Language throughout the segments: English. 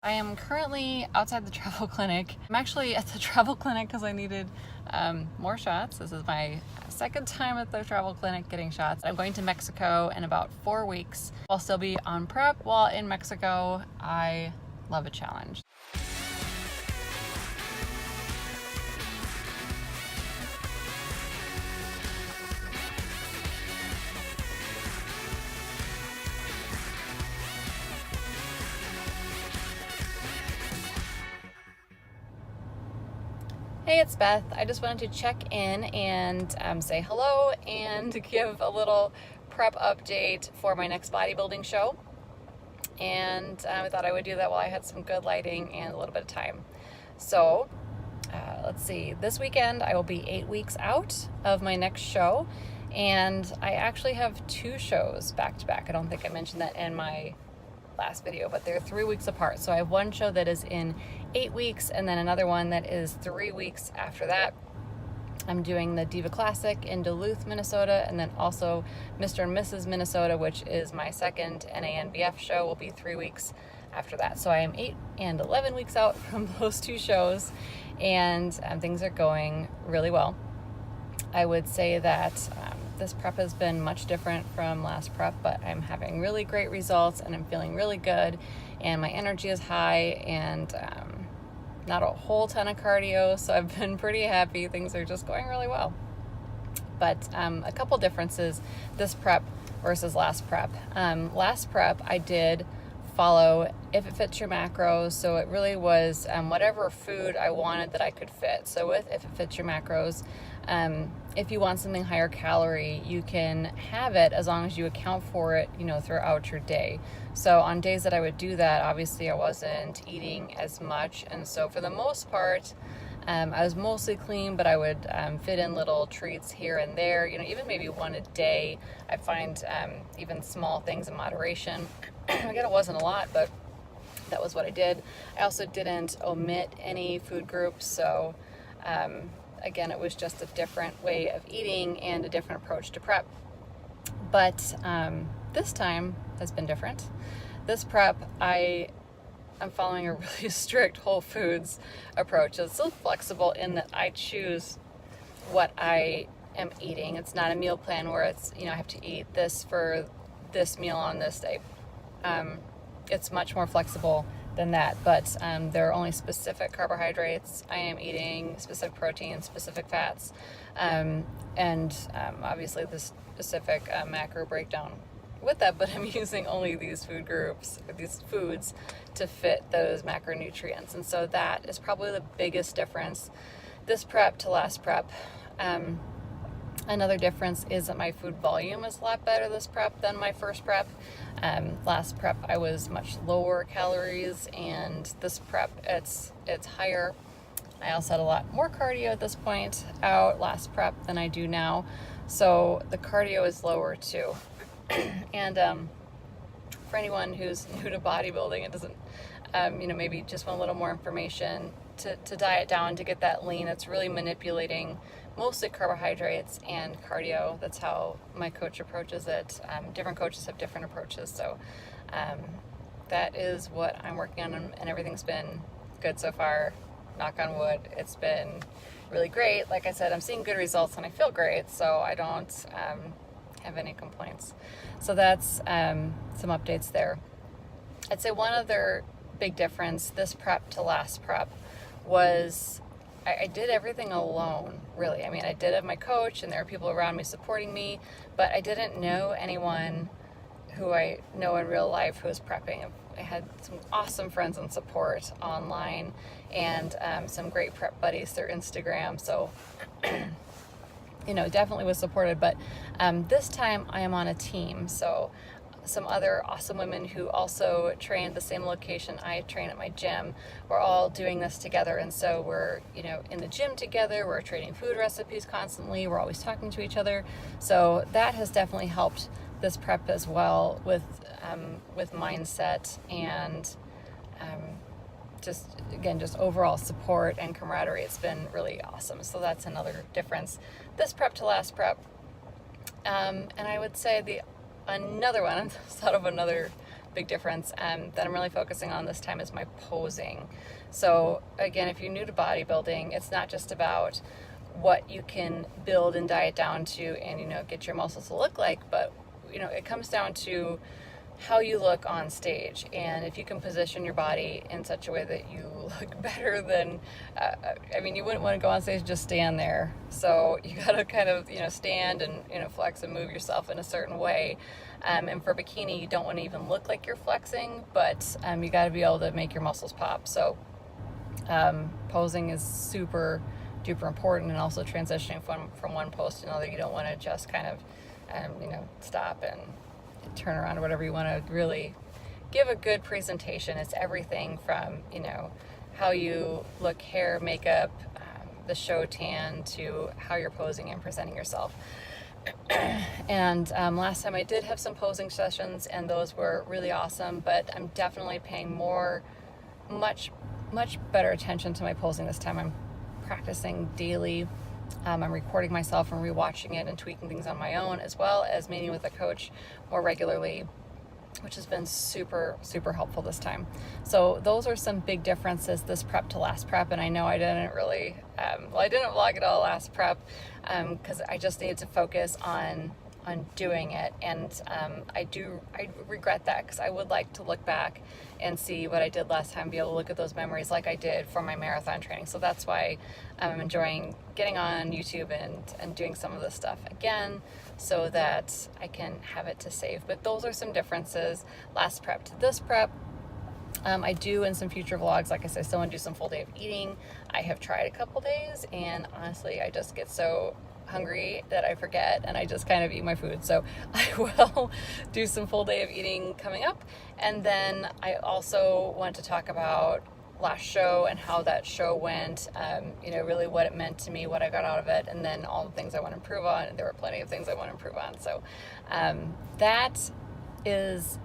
I am currently outside the travel clinic. I'm actually at the travel clinic because I needed more shots. This is my second time at the travel clinic getting shots. I'm going to Mexico in about 4 weeks. I'll still be on prep while in Mexico. I love a challenge. Hey, it's Beth. I just wanted to check in and say hello and give a little prep update for my next bodybuilding show. And I thought I would do that while I had some good lighting and a little bit of time. So let's see, this weekend I will be 8 weeks out of my next show, and I actually have 2 shows back to back. I don't think I mentioned that in my last video, but they're 3 weeks apart. So I have one show that is in 8 weeks and then another one that is 3 weeks after that. I'm doing the Diva Classic in Duluth, Minnesota, and then also Mr. and Mrs. Minnesota, which is my second NANBF show, will be 3 weeks after that. So I am 8 and 11 weeks out from those 2 shows, and things are going really well. I would say that this prep has been much different from last prep, but I'm having really great results and I'm feeling really good, and my energy is high, and not a whole ton of cardio, so I've been pretty happy. Things are just going really well. But a couple differences this prep versus last prep. Last prep I did follow If It Fits Your Macros, so it really was whatever food I wanted that I could fit. So with If It Fits Your Macros, if you want something higher calorie, you can have it as long as you account for it, throughout your day. So on days that I would do that, obviously I wasn't eating as much, and so for the most part, I was mostly clean, but I would fit in little treats here and there, even maybe one a day. I find even small things in moderation. Again, it wasn't a lot, but that was what I did. I also didn't omit any food groups, so again, it was just a different way of eating and a different approach to prep. But this time has been different. This prep, I'm following a really strict whole foods approach. It's still flexible in that I choose what I am eating. It's not a meal plan where it's, I have to eat this for this meal on this day. It's much more flexible than that, but there are only specific carbohydrates. I am eating specific proteins, specific fats, and obviously the specific macro breakdown with that, but I'm using only these food groups, these foods, to fit those macronutrients. And so that is probably the biggest difference this prep to last prep. Another difference is that my food volume is a lot better this prep than my first prep. Last prep I was much lower calories, and this prep it's higher. I also had a lot more cardio at this point out last prep than I do now, so the cardio is lower too. And for anyone who's new to bodybuilding and doesn't maybe just want a little more information to diet down to get that lean, it's really manipulating mostly carbohydrates and cardio. That's how my coach approaches it. Different coaches have different approaches, so that is what I'm working on, and everything's been good so far. Knock on wood, it's been really great. Like I said, I'm seeing good results and I feel great, so I don't have any complaints. So that's some updates there. I'd say one other big difference this prep to last prep was I did everything alone, really. I mean, I did have my coach and there were people around me supporting me, but I didn't know anyone who I know in real life who was prepping. I had some awesome friends and support online, and some great prep buddies through Instagram. So, definitely was supported. But this time I am on a team. So some other awesome women who also train at the same location I train at my gym. We're all doing this together, and so we're in the gym together. We're trading food recipes constantly. We're always talking to each other. So that has definitely helped this prep as well with mindset and just overall support and camaraderie. It's been really awesome. So that's another difference this prep to last prep. And I would say another one, I thought of another big difference that I'm really focusing on this time is my posing. So again, if you're new to bodybuilding, it's not just about what you can build and diet down to and, you know, get your muscles to look like, but, you know, it comes down to how you look on stage. And if you can position your body in such a way that you look better than, I mean, you wouldn't want to go on stage and just stand there. So you got to kind of, you know, stand and, you know, flex and move yourself in a certain way. And for bikini, you don't want to even look like you're flexing, but you got to be able to make your muscles pop. So posing is super duper important, and also transitioning from one pose to another. You don't want to just kind of, you know, stop and turn around or whatever. You want to really give a good presentation. It's everything from, you know, how you look, hair, makeup, the show tan, to how you're posing and presenting yourself. And last time I did have some posing sessions, and those were really awesome, but I'm definitely paying much better attention to my posing this time. I'm practicing daily. I'm recording myself and rewatching it and tweaking things on my own, as well as meeting with a coach more regularly, which has been super helpful this time. So those are some big differences this prep to last prep. And I know I didn't really, I didn't vlog it all last prep because I just needed to focus on doing it. And I regret that, because I would like to look back and see what I did last time, be able to look at those memories like I did for my marathon training. So that's why I'm enjoying getting on YouTube and doing some of this stuff again, so that I can have it to save. But those are some differences last prep to this prep. I do in some future vlogs, like I said, I still want to do some full day of eating. I have tried a couple days, and honestly, I just get so hungry that I forget, and I just kind of eat my food. So I will do some full day of eating coming up. And then I also want to talk about last show and how that show went, you know, really what it meant to me, what I got out of it, and then all the things I want to improve on. And there were plenty of things I want to improve on. So that is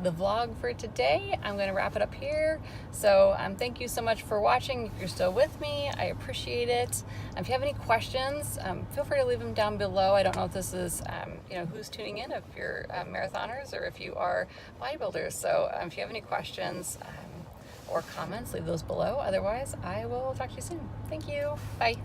the vlog for today. I'm going to wrap it up here. So thank you so much for watching. If you're still with me, I appreciate it. If you have any questions, feel free to leave them down below. I don't know if this is, you know, who's tuning in, if you're marathoners or if you are bodybuilders. So if you have any questions or comments, leave those below. Otherwise, I will talk to you soon. Thank you. Bye.